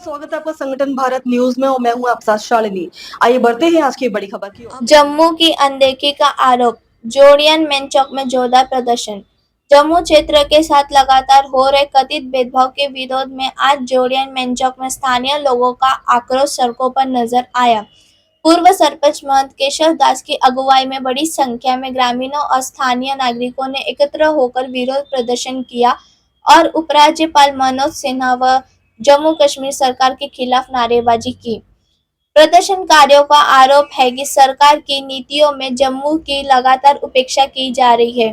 स्वागत है आपका संगठन भारत न्यूज में और मैं हूं आपके साथ शालिनी। आइए बढ़ते हैं आज की बड़ी खबर की ओर। जम्मू की अनदेखी का आरोप, जोड़ियन मेनचौक में जोरदार प्रदर्शन। जम्मू क्षेत्र के साथ लगातार हो रहे कथित भेदभाव के विरोध में आज जोड़ियन मेनचौक में स्थानीय लोगों का आक्रोश सड़कों पर नजर आया। पूर्व सरपंच महंत केशव दास की अगुवाई में बड़ी संख्या में ग्रामीणों और स्थानीय नागरिकों ने एकत्र होकर विरोध प्रदर्शन किया और उपराज्यपाल मनोज सिन्हा व जम्मू कश्मीर सरकार के खिलाफ नारेबाजी की। प्रदर्शनकारियों का आरोप है कि सरकार की नीतियों में जम्मू की लगातार उपेक्षा की जा रही है।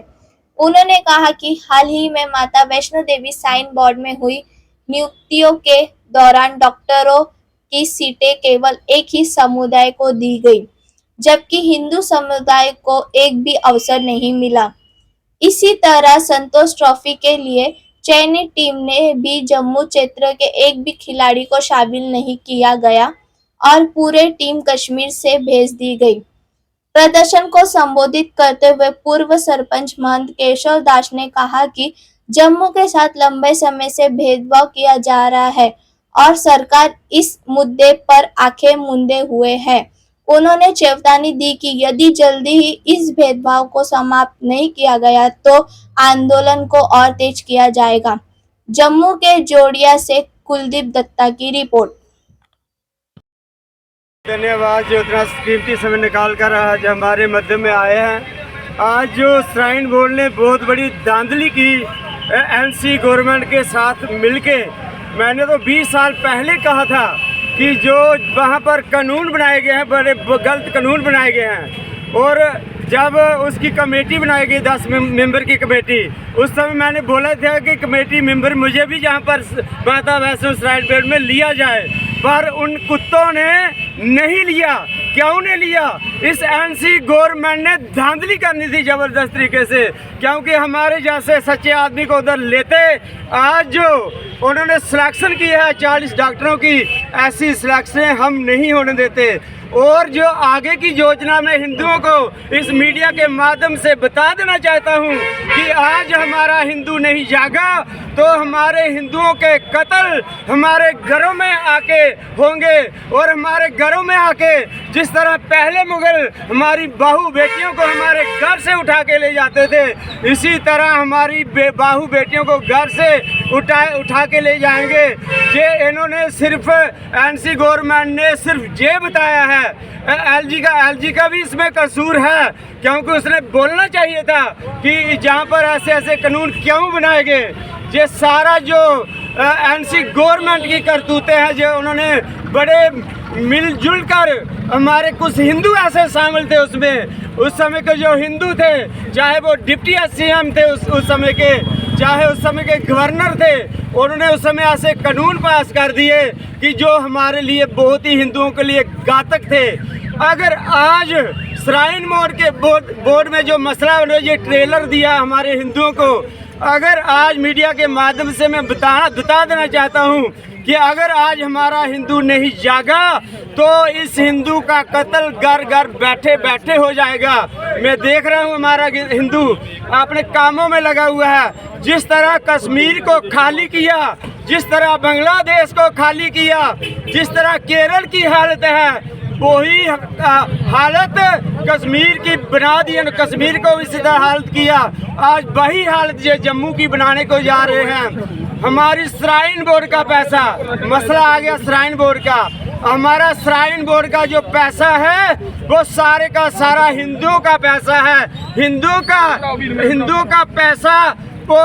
उन्होंने कहा कि हाल ही में माता वैष्णो देवी साइन बोर्ड में हुई नियुक्तियों के दौरान डॉक्टरों की सीटें केवल एक ही समुदाय को दी गई, जबकि हिंदू समुदाय को एक भी अवसर नहीं मिला। इसी तरह संतोष ट्रॉफी के लिए चयनित टीम ने भी जम्मू क्षेत्र के एक भी खिलाड़ी को शामिल नहीं किया गया और पूरे टीम कश्मीर से भेज दी गई। प्रदर्शन को संबोधित करते हुए पूर्व सरपंच महंत केशव दास ने कहा कि जम्मू के साथ लंबे समय से भेदभाव किया जा रहा है और सरकार इस मुद्दे पर आंखें मूंदे हुए है। उन्होंने चेतावनी दी कि यदि जल्दी ही इस भेदभाव को समाप्त नहीं किया गया तो आंदोलन को और तेज किया जाएगा। जम्मू के जोड़िया से कुलदीप दत्ता की रिपोर्ट। धन्यवाद जो इतना कीमती समय निकाल कर आज हमारे मध्य में आए हैं। आज जो श्राइन बोर्ड ने बहुत बड़ी धांधली की एनसी गवर्नमेंट के साथ मिलके, मैंने तो 20 साल पहले कहा था कि जो वहाँ पर कानून बनाए गए हैं बड़े गलत कानून बनाए गए हैं। और जब उसकी कमेटी बनाई गई 10 मेंबर की कमेटी, उस समय मैंने बोला था कि कमेटी मेंबर मुझे भी जहाँ पर माता वैष्णो श्राइन बोर्ड में लिया जाए, पर उन कुत्तों ने नहीं लिया। क्यों नहीं लिया? इस एनसी गवर्नमेंट ने धांधली करनी थी ज़बरदस्त तरीके से, क्योंकि हमारे जैसे सच्चे आदमी को उधर लेते। आज जो उन्होंने सिलेक्शन की है 40 डॉक्टरों की, ऐसी सिलेक्शन हम नहीं होने देते। और जो आगे की योजना में हिंदुओं को इस मीडिया के माध्यम से बता देना चाहता हूं कि आज हमारा हिंदू नहीं जागा तो हमारे हिंदुओं के कत्ल हमारे घरों में आके होंगे। और हमारे घरों में आके जिस तरह पहले मुगल हमारी बहू बेटियों को हमारे घर से उठा के ले जाते थे, इसी तरह हमारी बहू बेटियों को घर से उठा के ले जाएंगे। ये इन्होंने सिर्फ एनसी गवर्नमेंट ने सिर्फ ये बताया है। एलजी का भी इसमें कसूर है, क्योंकि उसने बोलना चाहिए था कि जहाँ पर ऐसे ऐसे कानून क्यों बनाए गए। ये सारा जो एनसी गवर्नमेंट की करतूतें हैं, जो उन्होंने बड़े मिलजुल कर, हमारे कुछ हिंदू ऐसे शामिल थे उसमें। उस समय के जो हिंदू थे, चाहे वो डिप्टी सीएम थे उस समय के, चाहे उस समय के गवर्नर थे, उन्होंने उस समय ऐसे कानून पास कर दिए कि जो हमारे लिए बहुत ही हिंदुओं के लिए घातक थे। अगर आज श्राइन बोर्ड में जो मसला उन्होंने ये ट्रेलर दिया हमारे हिंदुओं को, अगर आज मीडिया के माध्यम से मैं बता देना चाहता हूँ कि अगर आज हमारा हिंदू नहीं जागा तो इस हिंदू का कत्ल घर घर बैठे बैठे हो जाएगा। मैं देख रहा हूँ हमारा हिंदू अपने कामों में लगा हुआ है। जिस तरह कश्मीर को खाली किया, जिस तरह बांग्लादेश को खाली किया, जिस तरह केरल की हालत है, वही हालत कश्मीर की बना दी। कश्मीर को इसी तरह हालत किया, आज वही हालत ये जम्मू की बनाने को जा रहे हैं। हमारी श्राइन बोर्ड का पैसा, मसला आ गया श्राइन बोर्ड का। हमारा श्राइन बोर्ड का जो पैसा है वो सारे का सारा हिंदुओं का पैसा है। हिंदू का पैसा को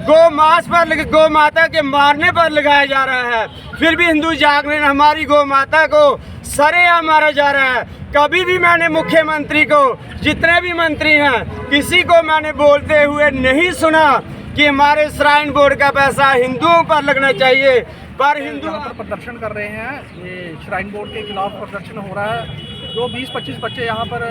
गौ माता के मारने पर लगाया जा रहा है। फिर भी हिंदू जाग रहे हैं, हमारी गौ माता को सरेआम मारा जा रहा है। कभी भी मैंने मुख्यमंत्री को, जितने भी मंत्री हैं, किसी को मैंने बोलते हुए नहीं सुना कि हमारे श्राइन बोर्ड का पैसा हिंदुओं पर लगना चाहिए। पर हिंदू प्रदर्शन कर रहे हैं, ये श्राइन बोर्ड के खिलाफ प्रदर्शन हो रहा है। जो 20-25 बच्चे यहाँ पर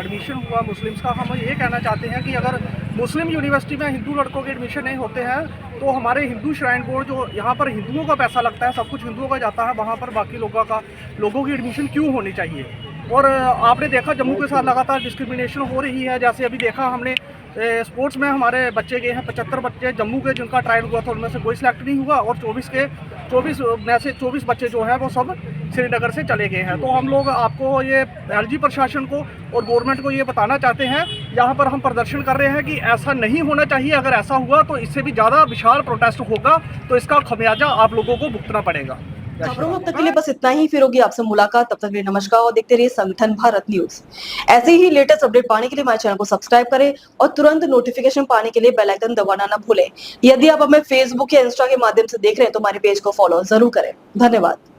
एडमिशन हुआ मुस्लिम्स का, हम ये कहना चाहते हैं कि अगर मुस्लिम यूनिवर्सिटी में हिंदू लड़कों के एडमिशन नहीं होते हैं तो हमारे हिंदू श्राइन बोर्ड जो यहाँ पर हिंदुओं का पैसा लगता है, सब कुछ हिंदुओं का जाता है, वहाँ पर बाकी लोगों की एडमिशन क्यों होनी चाहिए। और आपने देखा जम्मू के साथ लगातार डिस्क्रिमिनेशन हो रही है। जैसे अभी देखा हमने स्पोर्ट्स में हमारे बच्चे गए हैं, 75 बच्चे जम्मू के जिनका ट्रायल हुआ था उनमें से कोई सिलेक्ट नहीं हुआ, और 24 बच्चे जो हैं वो सब श्रीनगर से चले गए हैं। तो हम लोग आपको ये एलजी प्रशासन को और गवर्नमेंट को ये बताना चाहते हैं, यहाँ पर हम प्रदर्शन कर रहे हैं कि ऐसा नहीं होना चाहिए। अगर ऐसा हुआ तो इससे भी ज़्यादा विशाल प्रोटेस्ट होगा, तो इसका खमियाजा आप लोगों को भुगतना पड़ेगा। खबरों में अब तक के लिए बस इतना ही। फिर होगी आपसे मुलाकात, तब तक के लिए नमस्कार और देखते रहिए संगठन भारत न्यूज। ऐसे ही लेटेस्ट अपडेट पाने के लिए हमारे चैनल को सब्सक्राइब करें और तुरंत नोटिफिकेशन पाने के लिए बेल आइकन दबाना ना भूलें। यदि आप हमें फेसबुक या इंस्टा के माध्यम से देख रहे हैं तो हमारे पेज को फॉलो जरूर करें। धन्यवाद।